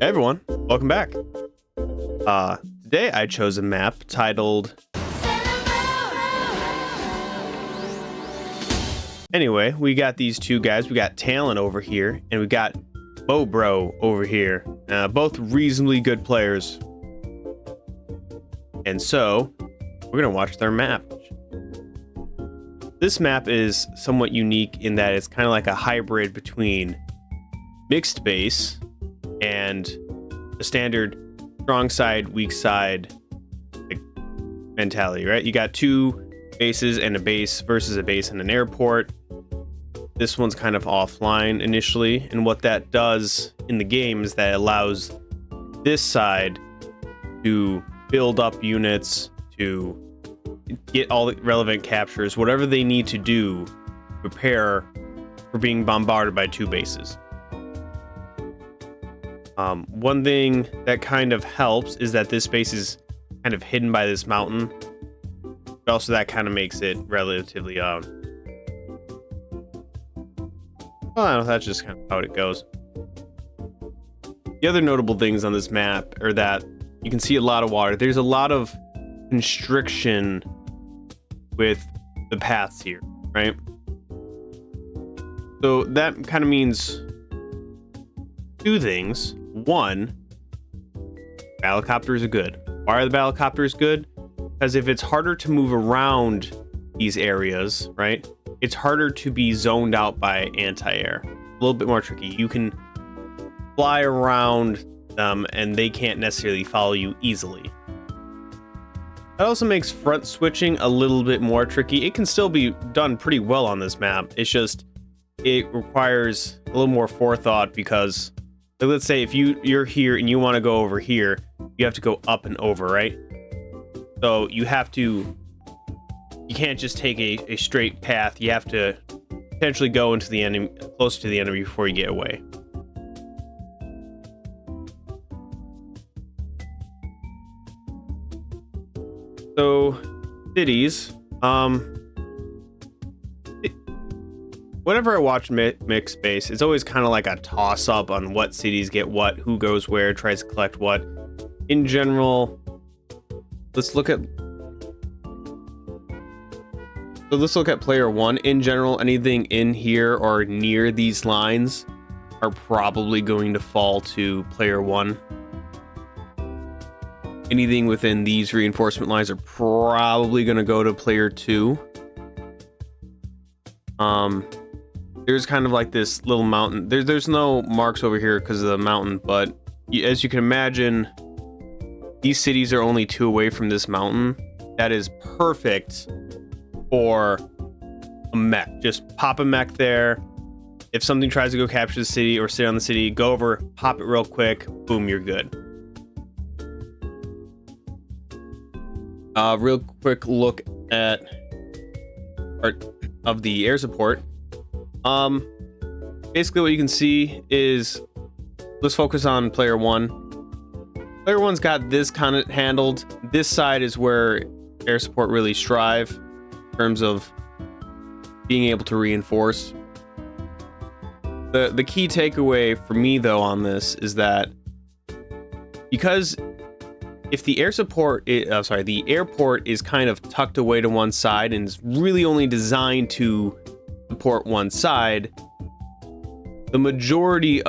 Hey everyone, welcome back. Today I chose a map titled... Anyway, we got these two guys. We got Talon over here, and we got MoBro over here. Both reasonably good players. And so, we're gonna watch their map. This map is somewhat unique in that it's kind of like a hybrid between mixed base and a standard strong side, weak side like, mentality, right? You got two bases and a base versus a base and an airport. This one's kind of offline initially, and what that does in the game is that it allows this side to build up units, to get all the relevant captures, whatever they need to do to prepare for being bombarded by two bases. One thing that kind of helps is that this base is kind of hidden by this mountain, but also that kind of makes it relatively well, I don't know, that's just kind of how it goes. The other notable things on this map are that you can see a lot of water. There's a lot of constriction with the paths here, right? So that kind of means two things. One, battlecopters are good. Why are the battlecopters good? Because if it's harder to move around these areas, right, it's harder to be zoned out by anti-air. A little bit more tricky. You can fly around them and they can't necessarily follow you easily. That also makes front switching a little bit more tricky. It can still be done pretty well on this map. It's just, it requires a little more forethought because, like, let's say if you're here and you want to go over here, you have to go up and over, right? So you can't just take a straight path. You have to potentially go into the enemy, close to the enemy before you get away. So cities, whenever I watch mixed base, it's always kind of like a toss up on what cities get what, who goes where, tries to collect what. In general, let's look at player one. In general, anything in here or near these lines are probably going to fall to player one. Anything within these reinforcement lines are probably going to go to player two. There's kind of like this little mountain. There's no marks over here because of the mountain, but as you can imagine, these cities are only 2 away from this mountain. That is perfect for a mech. Just pop a mech there. If something tries to go capture the city or sit on the city, go over, pop it real quick, boom, you're good. Real quick look at part of the air support. Basically what you can see is, let's focus on player one. Player one's got this kind of handled. This side is where air support really strive in terms of being able to reinforce. The key takeaway for me though on this is that because if the the airport is kind of tucked away to one side and is really only designed to support one side, the majority,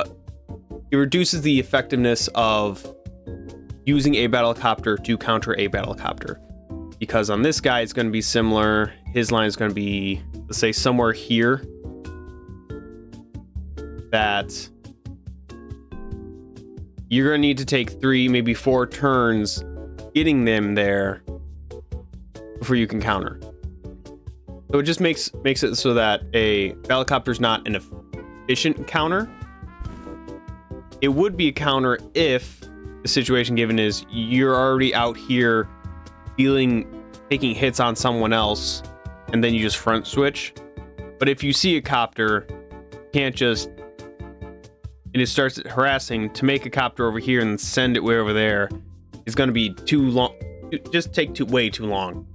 it reduces the effectiveness of using a battlecopter to counter a battlecopter. Because on this guy, it's going to be similar. His line is going to be, let's say, somewhere here. That you're going to need to take 3, maybe 4 turns getting them there before you can counter. So it just makes it so that a battlecopter is not an efficient counter. It would be a counter if the situation given is you're already out here taking hits on someone else and then you just front switch. But if you see a copter, you can't just, and it starts harassing, to make a copter over here and send it way over there is going to be too long. Just take way too long.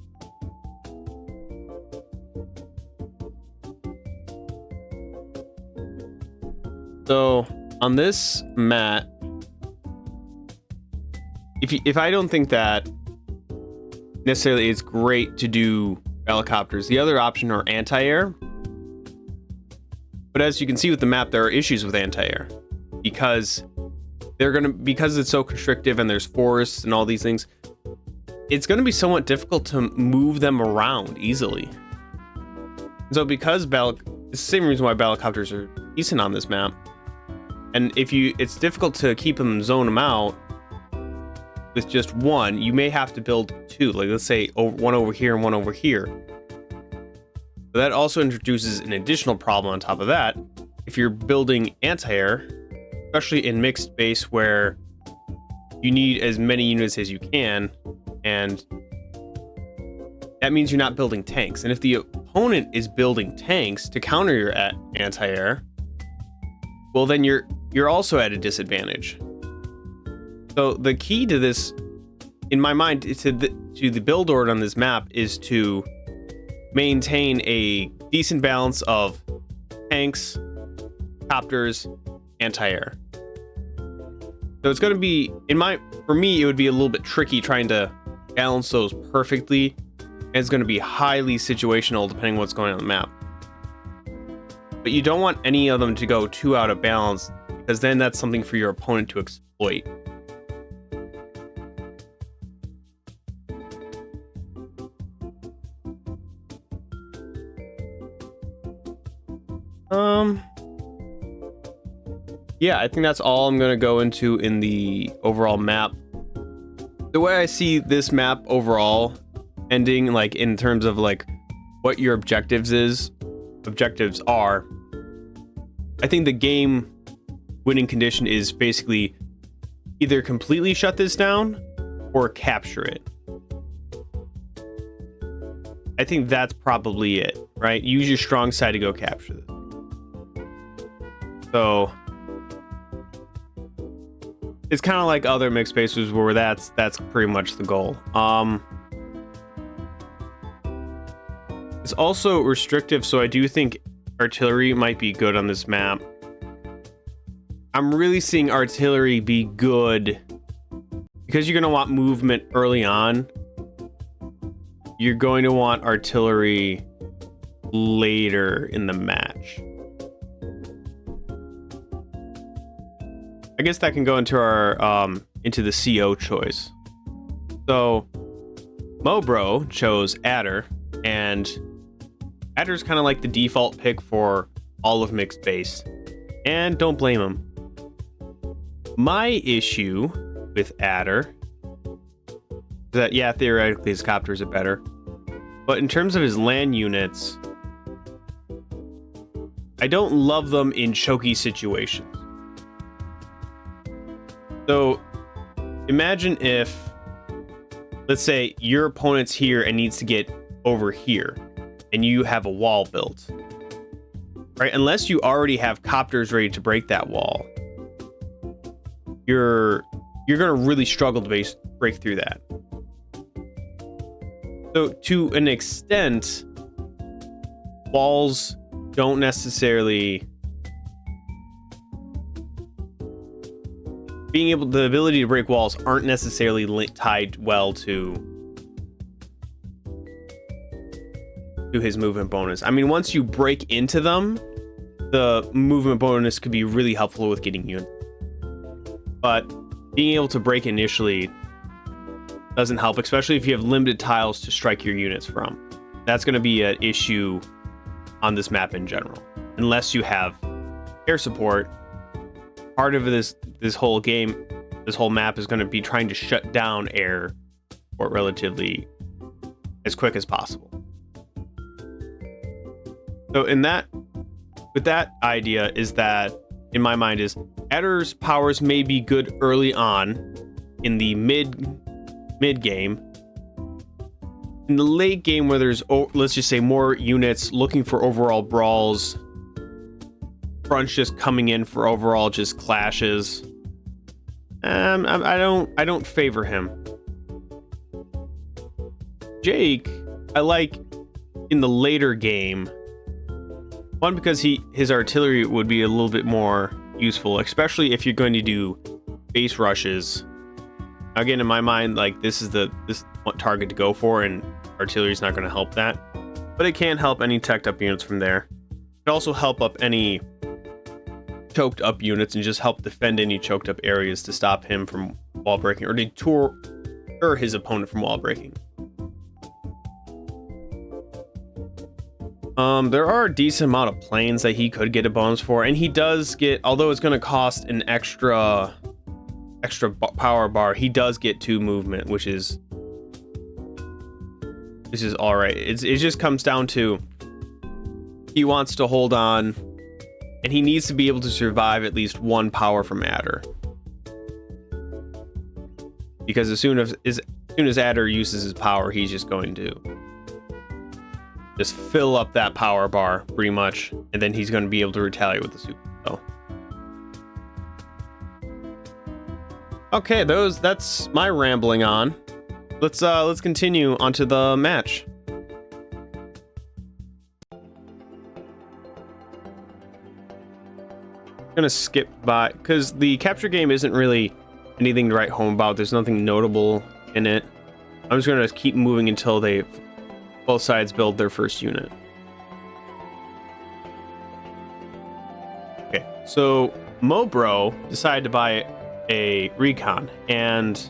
So on this map, if I don't think that necessarily it's great to do helicopters, the other option are anti-air. But as you can see with the map, there are issues with anti-air because it's so constrictive and there's forests and all these things. It's going to be somewhat difficult to move them around easily. So because it's the same reason why helicopters are decent on this map. And it's difficult to keep them, zone them out with just one. You may have to build two, like let's say one over here and one over here. But that also introduces an additional problem on top of that. If you're building anti-air, especially in mixed base where you need as many units as you can, and that means you're not building tanks. And if the opponent is building tanks to counter your anti-air, well then you're also at a disadvantage. So the key to this, in my mind, to the build order on this map is to maintain a decent balance of tanks, copters, anti-air. So it's going to be, for me, it would be a little bit tricky trying to balance those perfectly. And it's going to be highly situational depending on what's going on the map. But you don't want any of them to go too out of balance, because then that's something for your opponent to exploit. Yeah, I think that's all I'm going to go into in the overall map. The way I see this map overall ending, like in terms of like what your objectives are, I think the game winning condition is basically either completely shut this down or capture it. I think that's probably it, right? Use your strong side to go capture this. So it's kind of like other mixed bases where that's pretty much the goal. It's also restrictive, so I do think artillery might be good on this map. I'm really seeing artillery be good because you're going to want movement early on. You're going to want artillery later in the match. I guess that can go into our into the CO choice. So MoBro chose Adder, and Adder's kind of like the default pick for all of mixed base, and don't blame him. My issue with Adder is that, yeah, theoretically his copters are better, but in terms of his land units, I don't love them in choky situations. So imagine if, let's say your opponent's here and needs to get over here, and you have a wall built, right? Unless you already have copters ready to break that wall, you're gonna really struggle to break through that. So to an extent, walls don't necessarily, the ability to break walls aren't necessarily tied well to his movement bonus. I mean, once you break into them, the movement bonus could be really helpful with getting units. But being able to break initially doesn't help, especially if you have limited tiles to strike your units from. That's going to be an issue on this map in general. Unless you have air support, part of this whole game, this whole map is going to be trying to shut down air support relatively as quick as possible. So with that idea is that, in my mind, is Adder's powers may be good early on in the mid game. In the late game, where there's, let's just say, more units looking for overall brawls, fronts just coming in for overall just clashes, I don't favor him. Jake, I like in the later game. One, because his artillery would be a little bit more useful, especially if you're going to do base rushes Again, in my mind, like this is what target to go for, and artillery is not going to help that. But it can help any teched up units from there. It can also help up any choked up units and just help defend any choked up areas to stop him from wall breaking or deter his opponent from wall breaking. There are a decent amount of planes that he could get a bonus for, and he does get, although it's going to cost an extra power bar, he does get 2 movement, which is all right. It just comes down to he wants to hold on, and he needs to be able to survive at least 1 power from Adder, because as soon as Adder uses his power, he's just going to just fill up that power bar pretty much, and then he's going to be able to retaliate with the super. So. Okay, that's my rambling on. Let's continue onto the match. I'm gonna skip by because the capture game isn't really anything to write home about. There's nothing notable in it. I'm just gonna keep moving until both sides build their first unit. Okay, so MoBro decided to buy a recon, and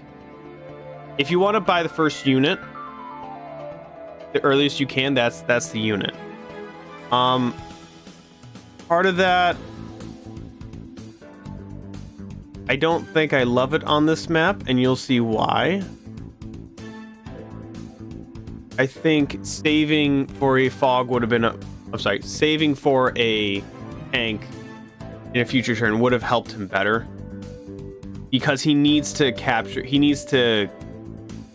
if you want to buy the first unit the earliest you can, that's the unit. Part of that, I don't think I love it on this map, and you'll see why. I think saving for a fog would have been saving for a tank in a future turn would have helped him better, because he needs to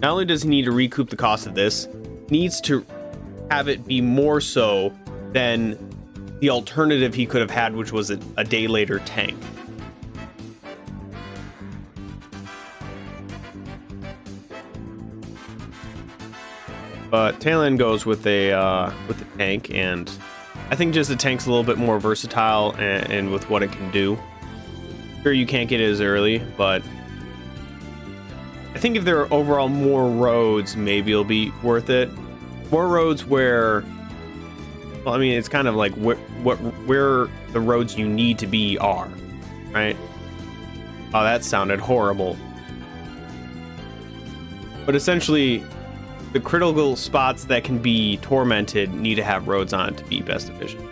not only does he need to recoup the cost of this, he needs to have it be more so than the alternative he could have had, which was a day later tank. But Talon goes with the tank, and I think just the tank's a little bit more versatile and with what it can do. Sure, you can't get it as early, but I think if there are overall more roads, maybe it'll be worth it. More roads where, well, I mean, it's kind of like where the roads you need to be are, right? Oh, that sounded horrible. But essentially, the critical spots that can be tormented need to have roads on it to be best efficient.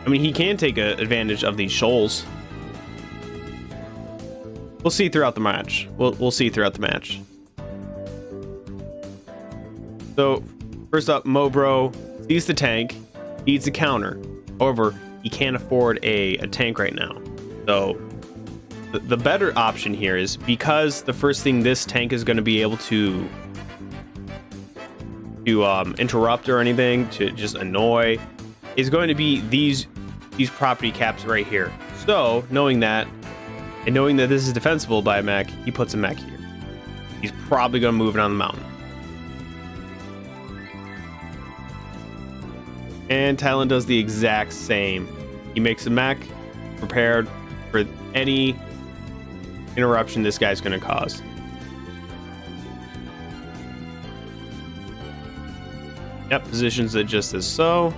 I mean, he can take advantage of these shoals. We'll see throughout the match. We'll see throughout the match. So, first up, MoBro sees the tank, needs a counter. However, he can't afford a tank right now. So, the better option here is, because the first thing this tank is going to be able to interrupt or anything, to just annoy, is going to be these property caps right here. So, knowing that, and knowing that this is defensible by a mech, he puts a mech here. He's probably going to move it on the mountain. And Talon does the exact same. He makes a mech prepared for any interruption this guy's going to cause. Yep, positions it just as so.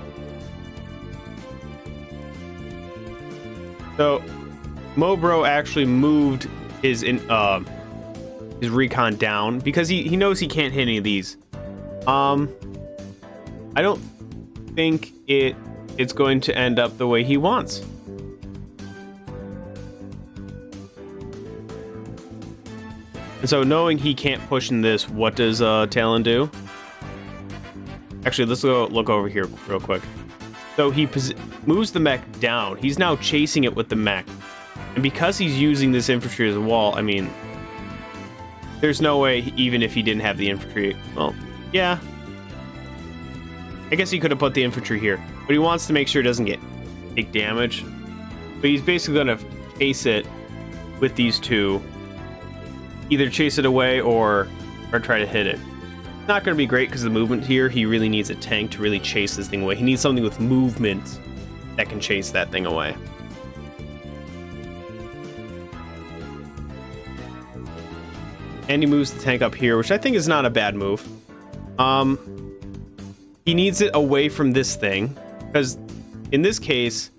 So, MoBro actually moved his recon down because he knows he can't hit any of these. I don't think it's going to end up the way he wants. And so, knowing he can't push in this, what does Talon do? Actually, let's go look over here real quick. So he moves the mech down. He's now chasing it with the mech. And because he's using this infantry as a wall, I mean, there's no way, even if he didn't have the infantry, well, yeah. I guess he could have put the infantry here, but he wants to make sure it doesn't take damage. But he's basically going to chase it with these two. Either chase it away or try to hit it. Not going to be great because the movement here, he really needs a tank to really chase this thing away. He needs something with movement that can chase that thing away. And he moves the tank up here, which I think is not a bad move. He needs it away from this thing, because in this case,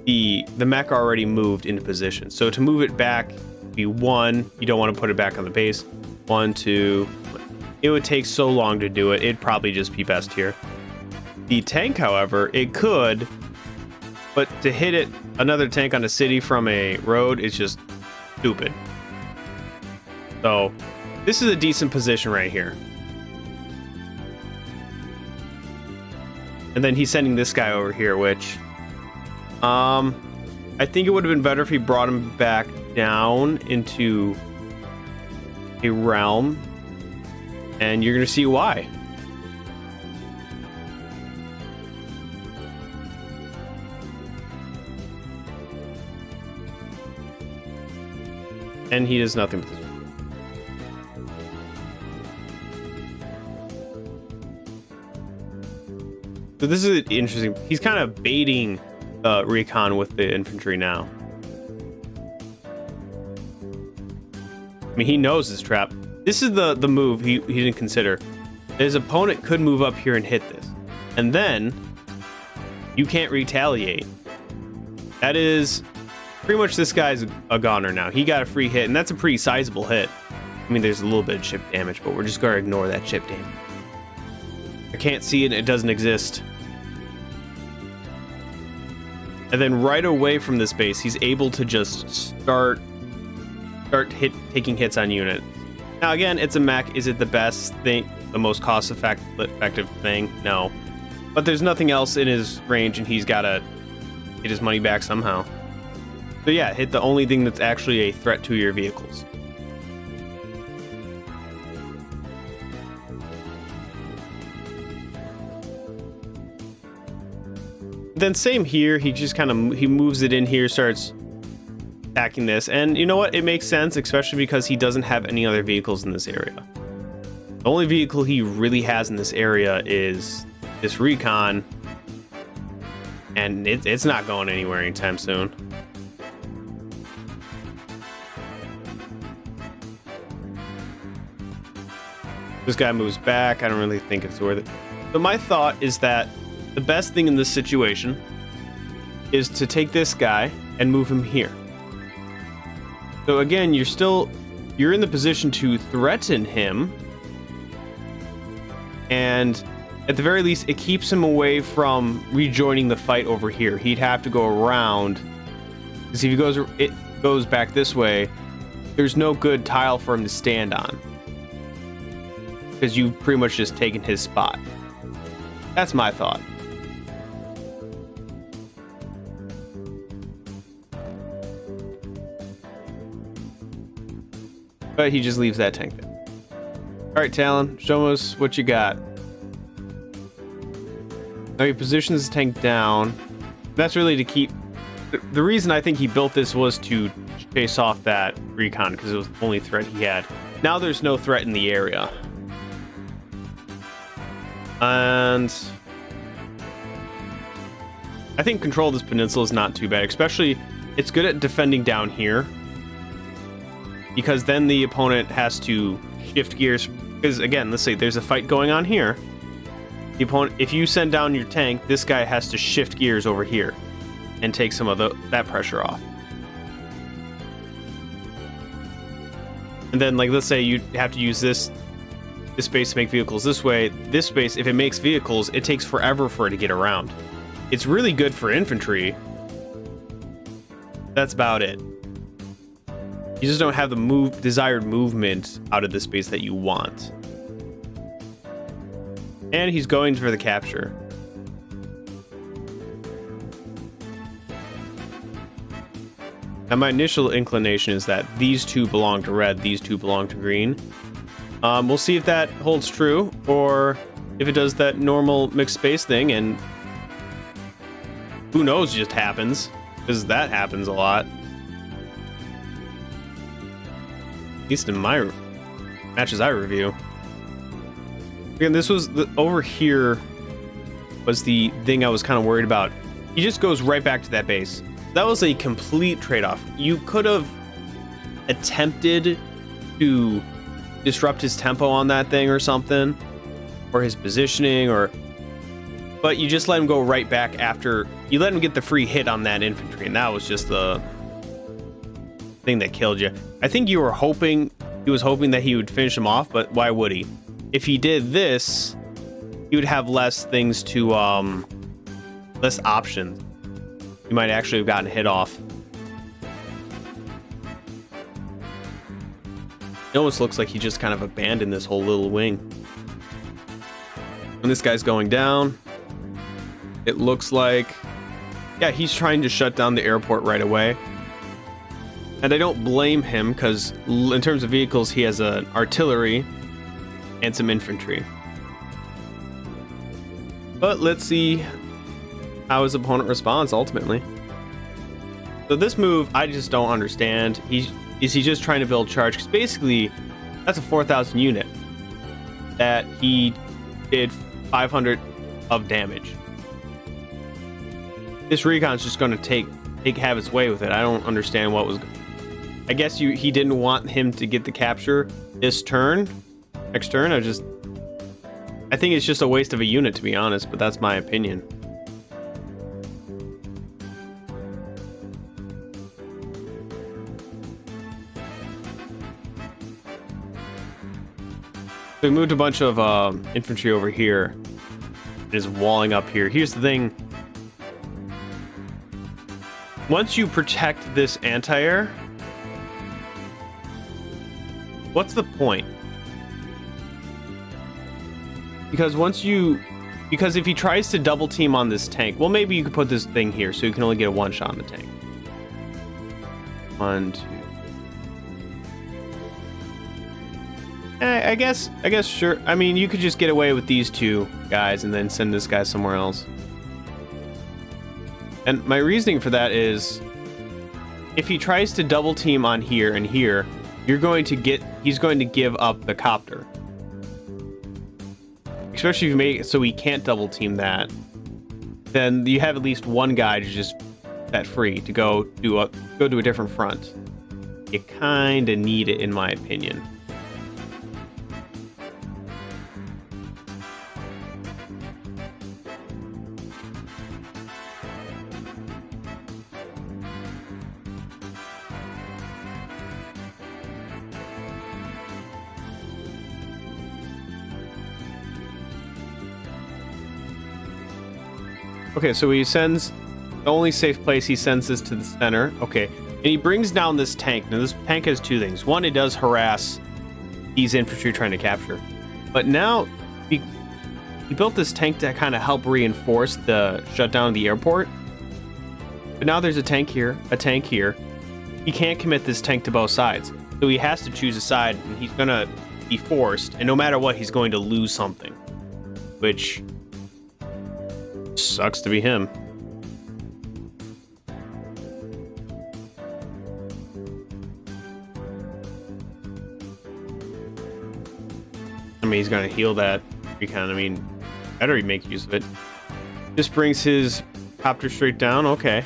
the mech already moved into position. So to move it back, be 1. You don't want to put it back on the base. 1, 2. It would take so long to do it. It'd probably just be best here. The tank, however, it could, but to hit it, another tank on a city from a road is just stupid. So this is a decent position right here. And then he's sending this guy over here, which I think it would have been better if he brought him back down into a realm, and you're gonna see why. And he does nothing with this. So this is interesting. He's kind of baiting recon with the infantry now. I mean, he knows his trap. This is the move he didn't consider. His opponent could move up here and hit this, and then you can't retaliate. That is pretty much, this guy's a goner now. He got a free hit, and that's a pretty sizable hit. I mean, there's a little bit of chip damage, but we're just gonna ignore that chip damage. I can't see it, it doesn't exist. And then right away from this base, he's able to just start taking hits on units. Now again, it's a mech. Is it the best thing, the most cost-effective thing? No. But there's nothing else in his range, and he's gotta get his money back somehow. So yeah, hit the only thing that's actually a threat to your vehicles. Then same here, he just kind of he moves it in here, starts attacking this, and you know what? It makes sense, especially because he doesn't have any other vehicles in this area. The only vehicle he really has in this area is this recon, and it's not going anywhere anytime soon. This guy moves back. I don't really think it's worth it. So my thought is that the best thing in this situation is to take this guy and move him here. So again, you're in the position to threaten him, and at the very least, it keeps him away from rejoining the fight over here. He'd have to go around, because if it goes back this way, there's no good tile for him to stand on, because you've pretty much just taken his spot. That's my thought. But he just leaves that tank there. All right, Talon, show us what you got. Now he positions the tank down. That's really to keep... The reason I think he built this was to chase off that recon, because it was the only threat he had. Now there's no threat in the area. And I think control of this peninsula is not too bad, especially it's good at defending down here, because then the opponent has to shift gears. Because again, let's say there's a fight going on here. The opponent, if you send down your tank, this guy has to shift gears over here and take some of that pressure off. And then, like, let's say you have to use this space to make vehicles this way. This space, if it makes vehicles, it takes forever for it to get around. It's really good for infantry. That's about it. You just don't have the desired movement out of the space that you want. And he's going for the capture. Now my initial inclination is that these two belong to red, these two belong to green. We'll see if that holds true, or if it does that normal mixed space thing, and who knows, just happens, because that happens a lot. At least in my matches I review. Again, this was over here was the thing I was kind of worried about. He just goes right back to that base. That was a complete trade-off. You could have attempted to disrupt his tempo on that thing or something, or his positioning, but you just let him go right back after you let him get the free hit on that infantry, and that was just the thing that killed you. I think he was hoping that he would finish him off, but why would he? If he did this, he would have less things to less options. You might actually have gotten hit off. It almost looks like he just kind of abandoned this whole little wing. And this guy's going down. It looks like, yeah, he's trying to shut down the airport right away. And I don't blame him, because in terms of vehicles, he has an artillery and some infantry. But let's see how his opponent responds ultimately. So this move, I just don't understand. Is he just trying to build charge? Because basically, that's a 4,000 unit that he did 500 of damage. This recon's just going to have its way with it. I don't understand what was. I guess he didn't want him to get the capture this turn. Next turn, I think it's just a waste of a unit, to be honest. But that's my opinion. So we moved a bunch of infantry over here. It is walling up here. Here's the thing. Once you protect this anti-air, what's the point? Because if he tries to double team on this tank, well, maybe you could put this thing here so you can only get a one shot on the tank. 1, 2. I guess sure. I mean, you could just get away with these two guys and then send this guy somewhere else. And my reasoning for that is, if he tries to double team on here and here, he's going to give up the copter. Especially if you make it so he can't double team that, then you have at least one guy to just set free to go to a different front. You kind of need it, in my opinion. Okay, so he sends the only safe place, he sends this to the center. Okay, and he brings down this tank. Now, this tank has two things. One, it does harass these infantry trying to capture. But now, he built this tank to kind of help reinforce the shutdown of the airport. But now there's a tank here, a tank here. He can't commit this tank to both sides. So he has to choose a side, and he's going to be forced. And no matter what, he's going to lose something. Which sucks to be him. I mean, he's gonna heal that recon. I mean, better make use of it. This brings his copter straight down. Okay.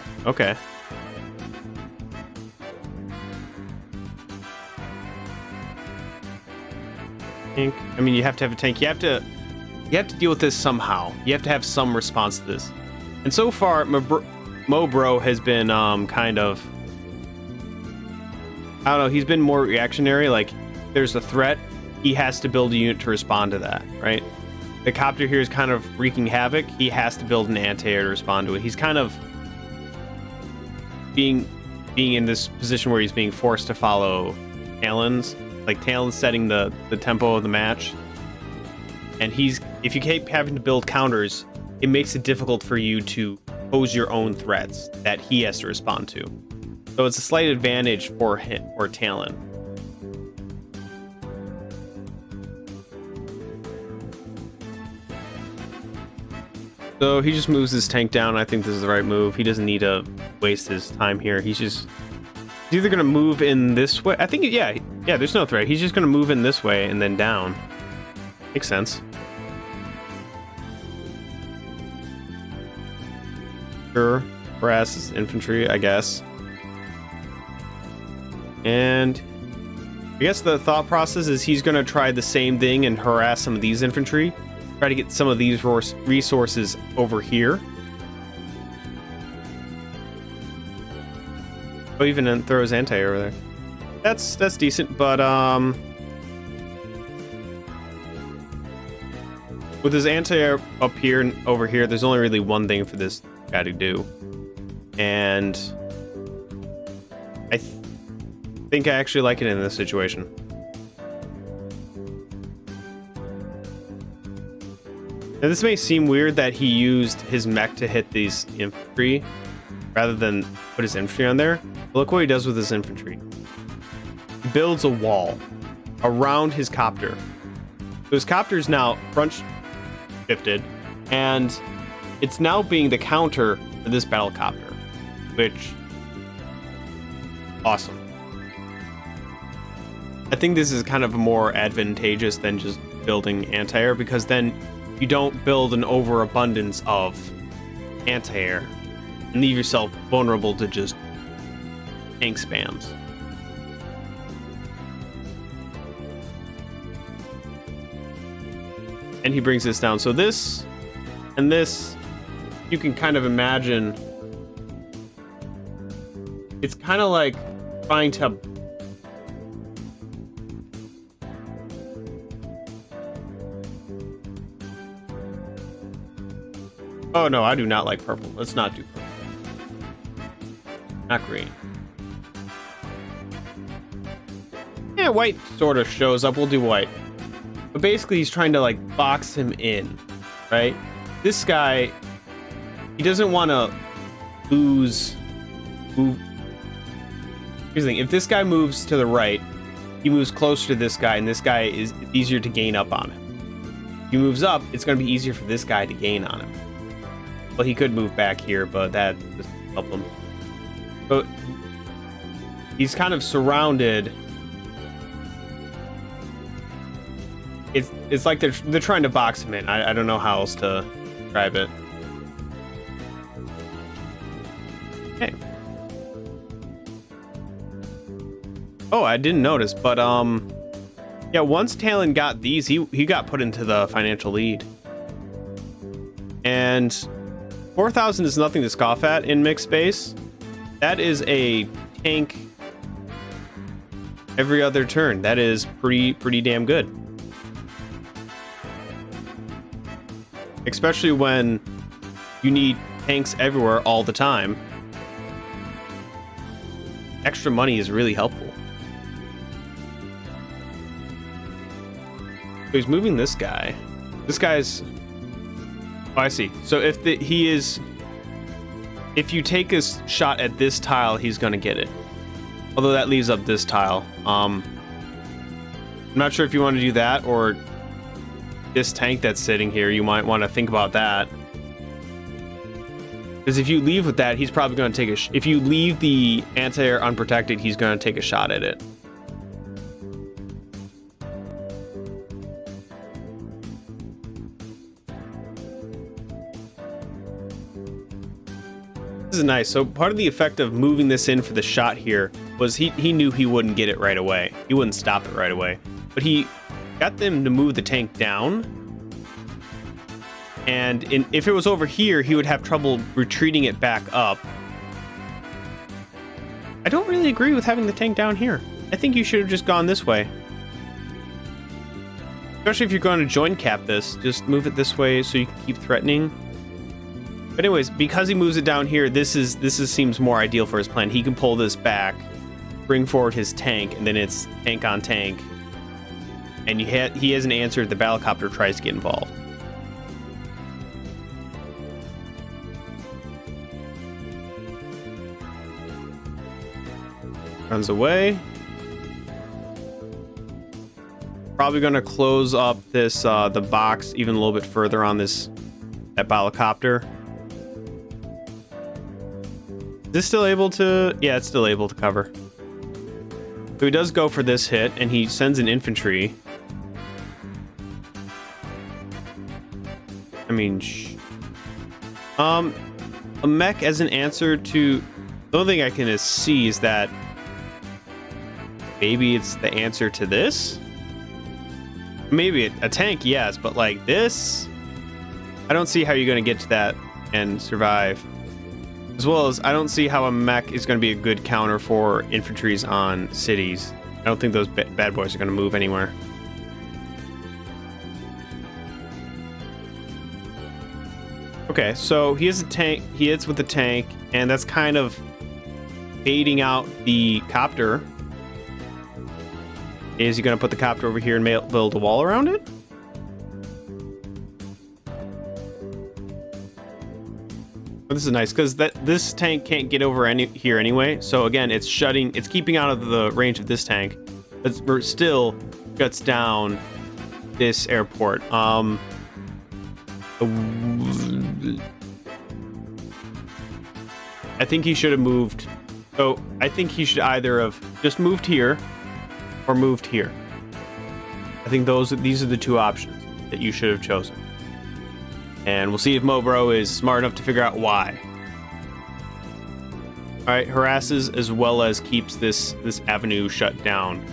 Tank. I mean, you have to have a tank. You have to deal with this somehow. You have to have some response to this. And so far, MoBro has been kind of, I don't know, he's been more reactionary. Like, there's a threat, he has to build a unit to respond to that, right? The copter here is kind of wreaking havoc. He has to build an anti-air to respond to it. He's kind of being in this position where he's being forced to follow Talon's, like Talon's setting the tempo of the match. And if you keep having to build counters, it makes it difficult for you to pose your own threats that he has to respond to. So it's a slight advantage for him or Talon. So he just moves his tank down. I think this is the right move. He doesn't need to waste his time here. He's either going to move in this way. I think, yeah, there's no threat. He's just going to move in this way and then down. Makes sense. Sure. Harass is infantry, I guess. And I guess the thought process is he's going to try the same thing and harass some of these infantry. Try to get some of these resources over here. Oh, even throws anti-air over there. That's decent, but with his anti-air up here and over here, there's only really one thing for this guy to do. And I think I actually like it in this situation. Now, this may seem weird that he used his mech to hit these infantry rather than put his infantry on there. But look what he does with his infantry. He builds a wall around his copter. So his copter is now front shifted, and it's now being the counter for this battle copter, which awesome. I think this is kind of more advantageous than just building anti-air, because then you don't build an overabundance of anti-air and leave yourself vulnerable to just tank spams. And he brings this down. So this and this, you can kind of imagine, it's kind of like trying to oh no, I do not like purple. Let's not do purple. Not green. Yeah, white sort of shows up. We'll do white. But basically he's trying to like box him in, right? This guy, he doesn't want to lose move. Here's the thing, if this guy moves to the right, he moves closer to this guy, and this guy is easier to gain up on him. If he moves up, it's going to be easier for this guy to gain on him. Well, he could move back here, but that just help him. But he's kind of surrounded. It's like they're trying to box him in. I don't know how else to describe it. Okay. Oh, I didn't notice, but yeah, once Talon got these, he got put into the financial lead. And 4,000 is nothing to scoff at in mixed space. That is a tank every other turn. That is pretty damn good. Especially when you need tanks everywhere all the time. Extra money is really helpful. So he's moving this guy. This guy's... Oh, I see. So if if you take a shot at this tile, he's gonna get it. Although that leaves up this tile. I'm not sure if you want to do that or this tank that's sitting here. You might want to think about that. Because if you leave with that, he's probably going to take a... If you leave the anti-air unprotected, he's going to take a shot at it. This is nice. So part of the effect of moving this in for the shot here was he knew he wouldn't get it right away. He wouldn't stop it right away. But he got them to move the tank down. And if it was over here, he would have trouble retreating it back up. I don't really agree with having the tank down here. I think you should have just gone this way. Especially if you're going to join cap this, just move it this way so you can keep threatening. But anyways, because he moves it down here, this seems more ideal for his plan. He can pull this back, bring forward his tank, and then it's tank on tank. And he hasn't answered, the battlecopter tries to get involved. Runs away. Probably going to close up this the box even a little bit further on that battlecopter. Is this still able to? Yeah, it's still able to cover. So he does go for this hit, and he sends an infantry. I mean, a mech as an answer to... The only thing I can see is that maybe it's the answer to this. Maybe a tank, yes, but like this, I don't see how you're going to get to that and survive. As well as I don't see how a mech is going to be a good counter for infantries on cities. I don't think those bad boys are going to move anywhere. Okay, so he has a tank. He hits with the tank, and that's kind of baiting out the copter. Is he going to put the copter over here and build a wall around it? Well, this is nice because this tank can't get over here anyway. So again, it's keeping out of the range of this tank, but it still shuts down this airport. I think he should have moved. So I think he should either have just moved here or moved here. I think these are the two options that you should have chosen. And we'll see if MoBro is smart enough to figure out why. All right, harasses as well as keeps this avenue shut down.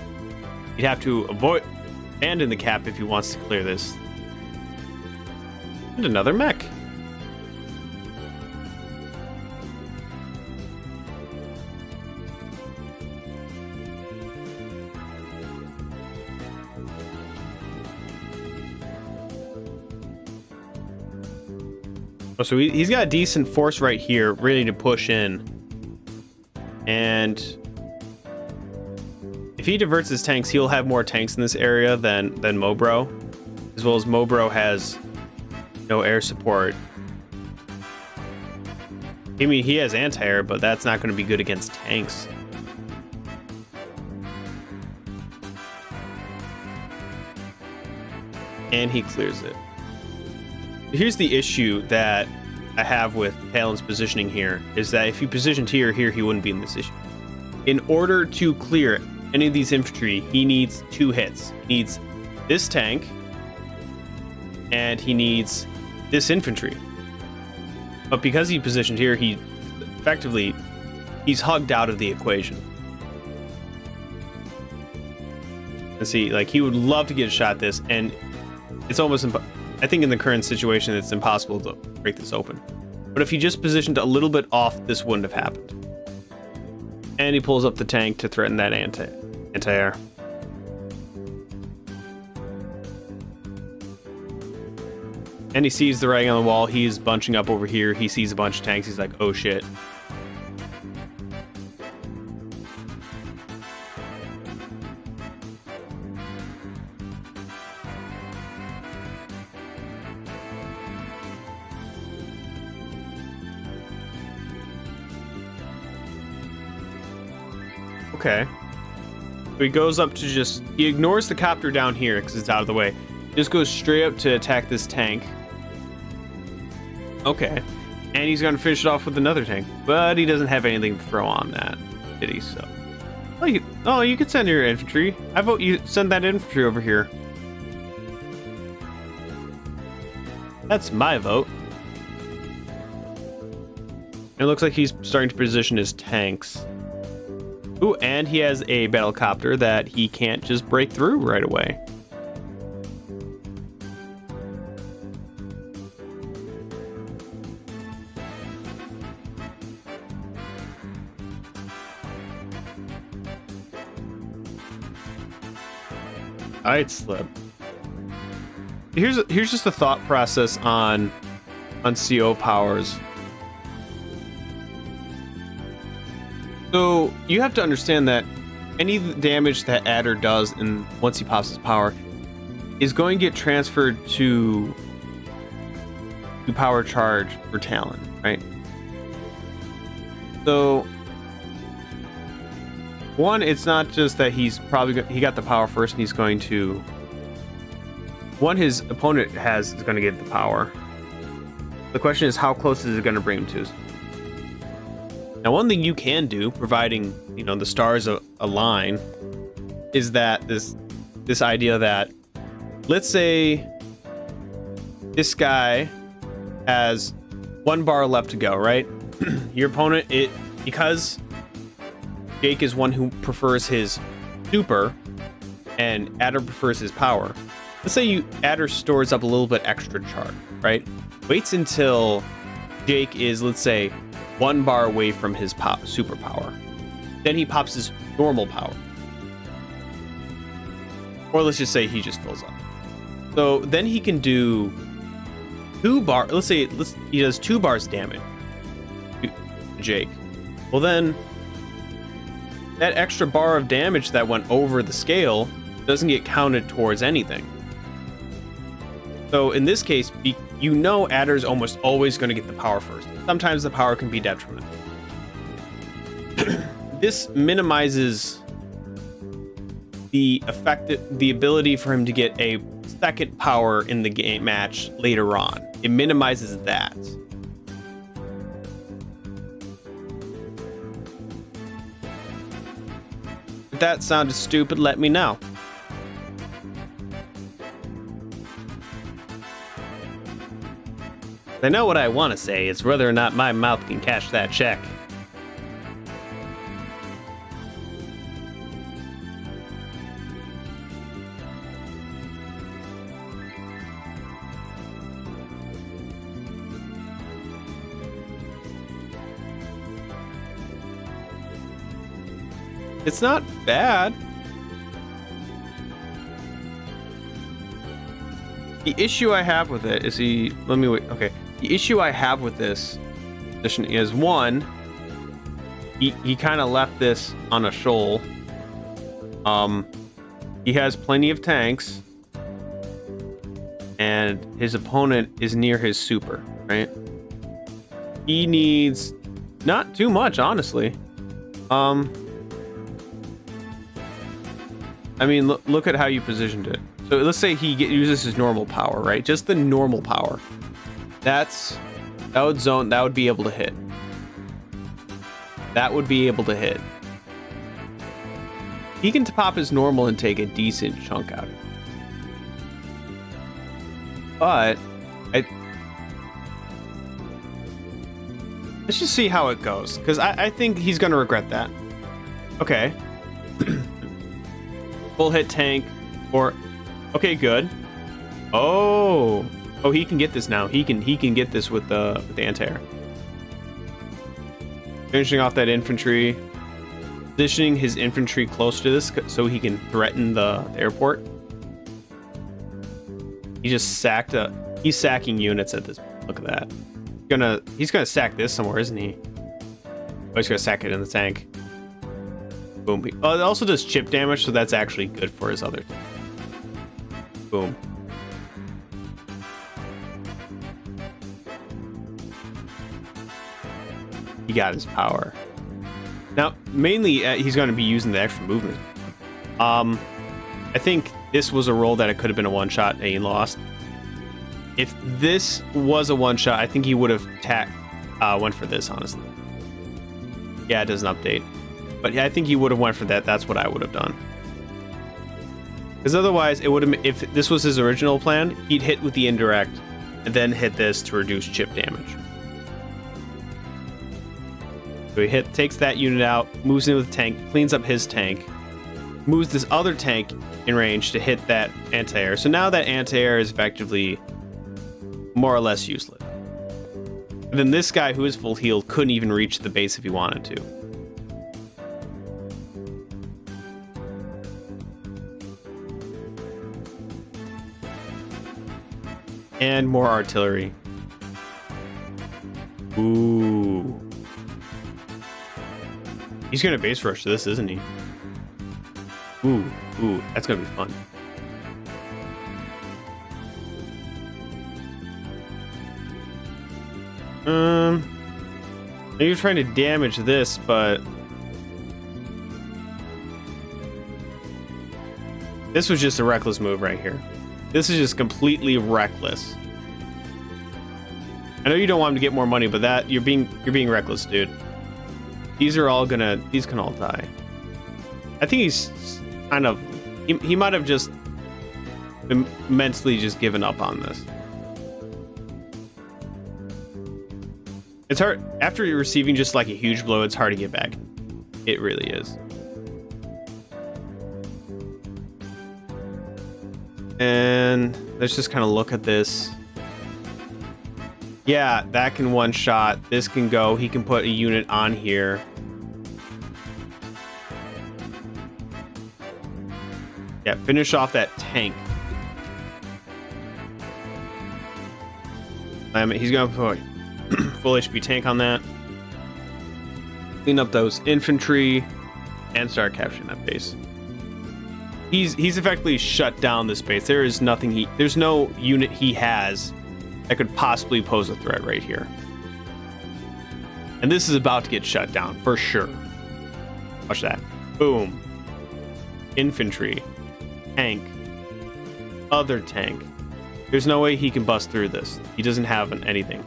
He'd have to abandon the cap if he wants to clear this. And another mech. Oh, so he's got a decent force right here, ready to push in. And if he diverts his tanks, he'll have more tanks in this area than MoBro. As well as MoBro has no air support. I mean, he has anti-air, but that's not going to be good against tanks. And he clears it. Here's the issue that I have with Talon's positioning here, is that if he positioned here, he wouldn't be in this issue. In order to clear any of these infantry, he needs 2 hits. He needs this tank, and he needs this infantry. But because he positioned here, he's hugged out of the equation. And see, like, he would love to get a shot at this, and it's almost I think in the current situation, it's impossible to break this open. But if he just positioned a little bit off, this wouldn't have happened. And he pulls up the tank to threaten that anti-air. And he sees the writing on the wall. He's bunching up over here. He sees a bunch of tanks. He's like, oh shit. Okay. So he goes up to he ignores the copter down here because it's out of the way. Just goes straight up to attack this tank. Okay. And he's going to finish it off with another tank. But he doesn't have anything to throw on that, did he? So. Oh, you could send your infantry. I vote you send that infantry over here. That's my vote. It looks like he's starting to position his tanks. Ooh, and he has a battlecopter that he can't just break through right away. I'd slip. Here's just the thought process on CO powers. So you have to understand that any damage that Adder does, and once he pops his power, is going to get transferred to power charge for Talon, right? So one, it's not just that he got the power first and he's going to. One, his opponent is going to get the power. The question is, how close is it going to bring him to? Now, one thing you can do, providing the stars align, is that this idea that, let's say this guy has 1 bar left to go, right? Your opponent, because Jake is one who prefers his super and Adder prefers his power, let's say Adder stores up a little bit extra charge, right? Waits until Jake is, let's say, 1 bar away from his superpower. Then he pops his normal power. Or let's just say he just fills up. So then he can do 2 bar. Let's say he does 2 bars damage to Jake. Well, then that extra bar of damage that went over the scale doesn't get counted towards anything. So in this case, Adder's almost always going to get the power first. Sometimes the power can be detrimental. This minimizes the ability for him to get a second power in the game match later on. It minimizes that. If that sounded stupid, let me know. I know what I want to say. It's whether or not my mouth can cash that check. It's not bad. The issue I have with it is okay. The issue I have with this position is, one, he kind of left this on a shoal. He has plenty of tanks, and his opponent is near his super, right? He needs not too much, honestly. I mean, look at how you positioned it. So let's say he uses his normal power, right? Just the normal power. That would be able to hit. That would be able to hit. He can pop his normal and take a decent chunk out of it. But let's just see how it goes, because I think he's gonna regret that. Okay. Full hit tank, or okay, good. Oh, he can get this now. He can get this with the anti-air. Finishing off that infantry, positioning his infantry close to this so he can threaten the airport. He just he's sacking units at this point. Look at that. He's gonna sack this somewhere, isn't he? Oh, he's gonna sack it in the tank. Boom. Oh, it also does chip damage, so that's actually good for his other. Boom. He got his power. Now, mainly, he's going to be using the extra movement. I think this was a roll that it could have been a one-shot and he lost. If this was a one-shot, I think he would have went for this, honestly. Yeah, it doesn't update. But yeah, I think he would have went for that. That's what I would have done. Because otherwise, it would have. If this was his original plan, he'd hit with the indirect, and then hit this to reduce chip damage. So he takes that unit out, moves in with the tank, cleans up his tank, moves this other tank in range to hit that anti-air. So now that anti-air is effectively more or less useless. And then this guy, who is full healed, couldn't even reach the base if he wanted to. And more artillery. Ooh. He's gonna base rush this, isn't he? Ooh, that's gonna be fun. You're trying to damage this, but this was just a reckless move right here. This is just completely reckless. I know you don't want him to get more money, but that you're being reckless, dude. These can all die. I think he's kind of he might have just been mentally just given up on this. It's hard after you're receiving just like a huge blow. It's hard to get back. It really is. And let's just kind of look at this. Yeah, that can one shot. This can go. He can put a unit on here. Yeah, finish off that tank. He's going to put full HP tank on that. Clean up those infantry and start capturing that base. He's effectively shut down this base. There is nothing there's no unit he has that could possibly pose a threat right here. And this is about to get shut down for sure. Watch that. Boom. Infantry. Tank. Other tank. There's no way he can bust through this. He doesn't have anything.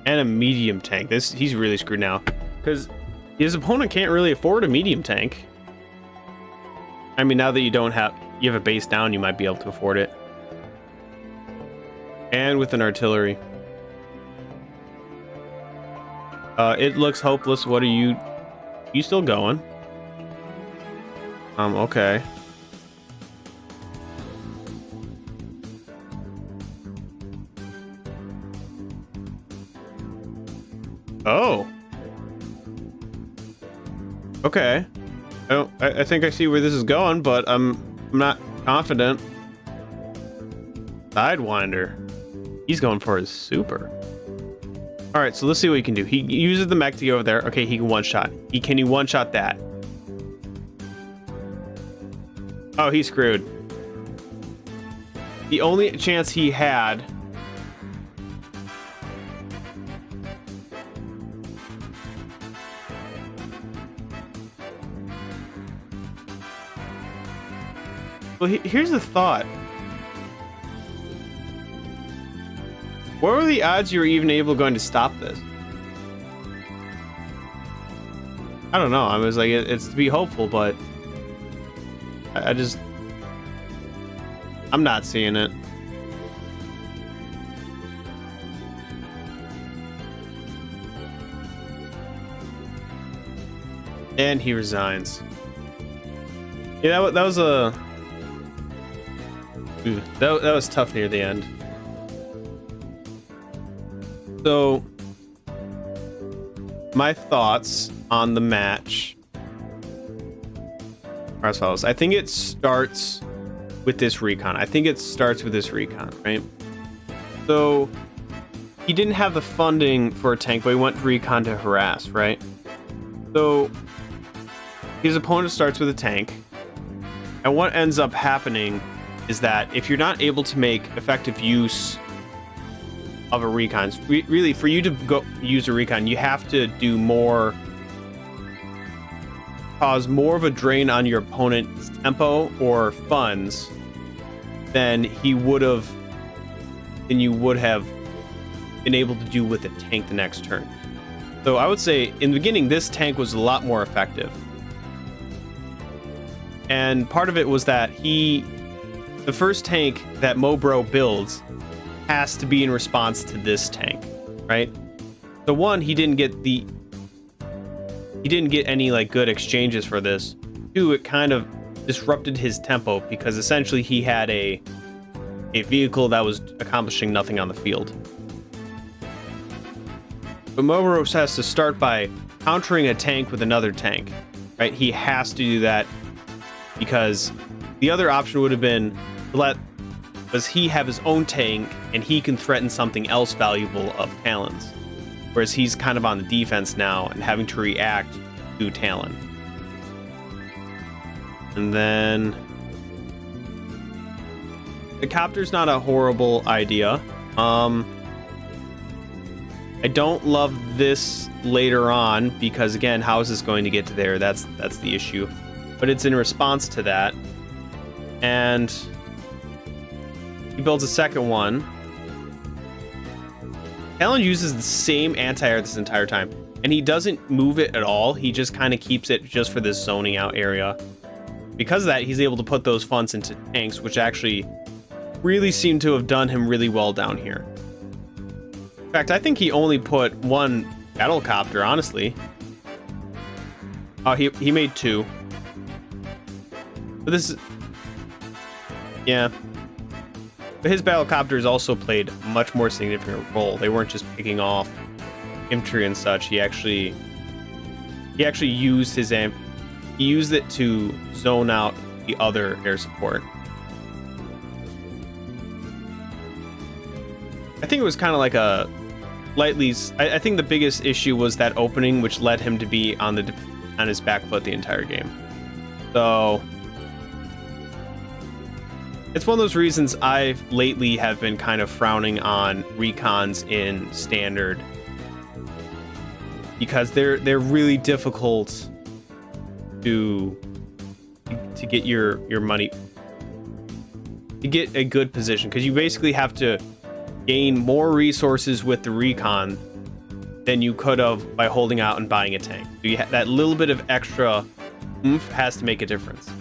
And a medium tank. He's really screwed now, because his opponent can't really afford a medium tank. I mean, now that you have a base down, you might be able to afford it. And with an artillery. It looks hopeless. What are you still going? Okay. Oh. Okay. I think I see where this is going, but I'm not confident. Sidewinder. He's going for his super. All right, so let's see what he can do. He uses the mech to go over there. Okay, he can one-shot. Can he one-shot that? Oh, he's screwed. The only chance he had... Well, here's the thought. What were the odds you were even going to stop this? I don't know. I was like, it's to be hopeful, but I'm not seeing it. And he resigns. Yeah, that was a... Ooh, that was tough near the end. So, my thoughts on the match are as follows. I think it starts with this recon. Right? So, he didn't have the funding for a tank, but he went recon to harass, right? So, his opponent starts with a tank, and what ends up happening is that if you're not able to make effective use of a recon, really, for you to go use a recon, you have to do more, cause more of a drain on your opponent's tempo or funds than you would have been able to do with a tank the next turn. So I would say in the beginning, this tank was a lot more effective. And part of it was that the first tank that MoBro builds has to be in response to this tank, right? The one, he didn't get any like good exchanges for this. Two, it kind of disrupted his tempo because essentially he had a vehicle that was accomplishing nothing on the field. But MoBro has to start by countering a tank with another tank, right? He has to do that because the other option would have been to he have his own tank and he can threaten something else valuable of Talon's. Whereas he's kind of on the defense now and having to react to Talon. And then the copter's not a horrible idea. I don't love this later on because again, how is this going to get to there? That's the issue. But it's in response to that. And he builds a second one. Talon uses the same anti-air this entire time, and he doesn't move it at all. He just kind of keeps it just for this zoning out area. Because of that, he's able to put those funds into tanks, which actually really seem to have done him really well down here. In fact, I think he only put one battlecopter, honestly. Oh, he made 2. But this is... Yeah. But his battlecopters also played a much more significant role. They weren't just picking off infantry and such. He actually used his he used it to zone out the other air support. I think it was kind of like a lightly... I think the biggest issue was that opening, which led him to be on his back foot the entire game. So it's one of those reasons I've lately have been kind of frowning on recons in standard, because they're really difficult to get your money, to get a good position, because you basically have to gain more resources with the recon than you could have by holding out and buying a tank. So that little bit of extra oomph has to make a difference.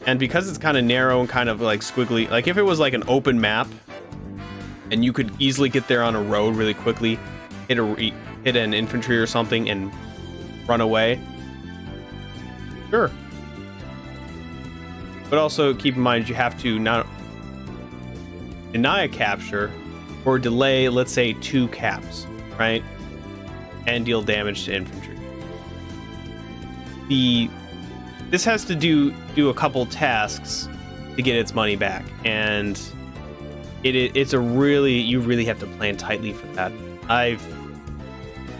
And because it's kind of narrow and kind of like squiggly, like if it was like an open map and you could easily get there on a road really quickly, hit an infantry or something and run away, sure. But also keep in mind you have to not deny a capture or delay, let's say, 2 caps, right? And deal damage to infantry. This has to do a couple tasks to get its money back, and it's a really, you really have to plan tightly for that. I've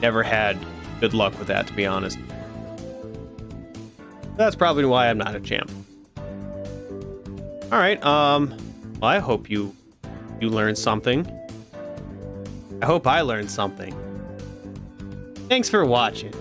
never had good luck with that, to be honest. That's probably why I'm not a champ. All right, well, I hope you learned something. I hope I learned something. Thanks for watching.